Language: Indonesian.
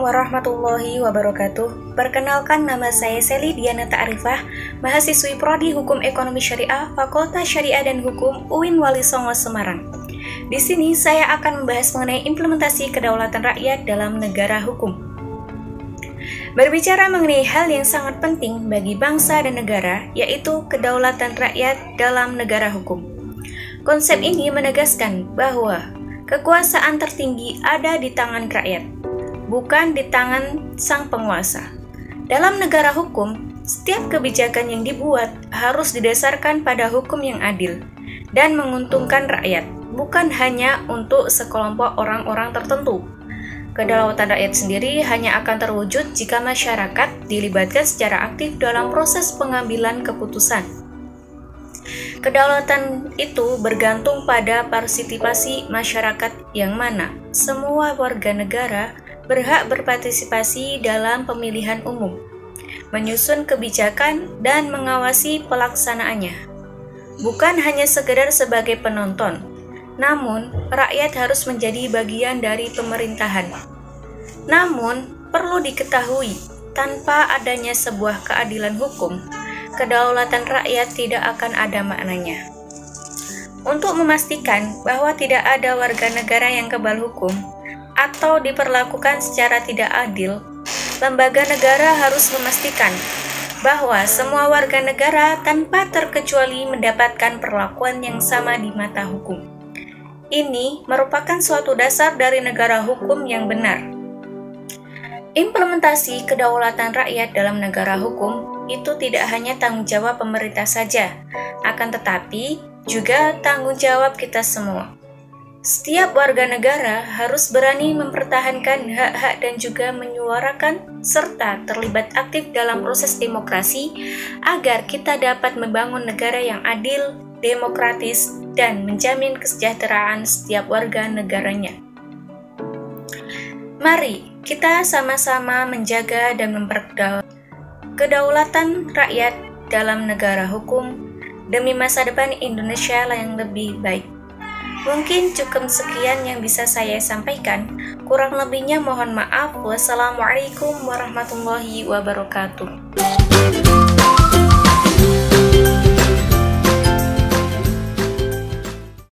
warahmatullahi wabarakatuh. Perkenalkan, nama saya Seli Dianata Arifah, mahasiswi Prodi Hukum Ekonomi Syariah, Fakultas Syariah dan Hukum UIN Wali Songo Semarang. Di sini saya akan membahas mengenai implementasi kedaulatan rakyat dalam negara hukum. Berbicara mengenai hal yang sangat penting bagi bangsa dan negara, yaitu kedaulatan rakyat dalam negara hukum. Konsep ini menegaskan bahwa kekuasaan tertinggi ada di tangan rakyat, bukan di tangan sang penguasa. Dalam negara hukum, setiap kebijakan yang dibuat harus didasarkan pada hukum yang adil dan menguntungkan rakyat, bukan hanya untuk sekelompok orang-orang tertentu. Kedaulatan rakyat sendiri hanya akan terwujud jika masyarakat dilibatkan secara aktif dalam proses pengambilan keputusan. Kedaulatan itu bergantung pada partisipasi masyarakat yang mana semua warga negara berhak berpartisipasi dalam pemilihan umum, menyusun kebijakan dan mengawasi pelaksanaannya. Bukan hanya sekedar sebagai penonton, namun rakyat harus menjadi bagian dari pemerintahan. Namun, perlu diketahui, tanpa adanya sebuah keadilan hukum, kedaulatan rakyat tidak akan ada maknanya. Untuk memastikan bahwa tidak ada warga negara yang kebal hukum atau diperlakukan secara tidak adil, lembaga negara harus memastikan bahwa semua warga negara tanpa terkecuali mendapatkan perlakuan yang sama di mata hukum. Ini merupakan suatu dasar dari negara hukum yang benar. Implementasi kedaulatan rakyat dalam negara hukum itu tidak hanya tanggung jawab pemerintah saja, akan tetapi juga tanggung jawab kita semua. Setiap warga negara harus berani mempertahankan hak-hak dan juga menyuarakan serta terlibat aktif dalam proses demokrasi agar kita dapat membangun negara yang adil, demokratis, dan menjamin kesejahteraan setiap warga negaranya. Mari kita sama-sama menjaga dan memperdaulatan kedaulatan rakyat dalam negara hukum demi masa depan Indonesia yang lebih baik. Mungkin cukup sekian yang bisa saya sampaikan. Kurang lebihnya mohon maaf. Wassalamualaikum warahmatullahi wabarakatuh.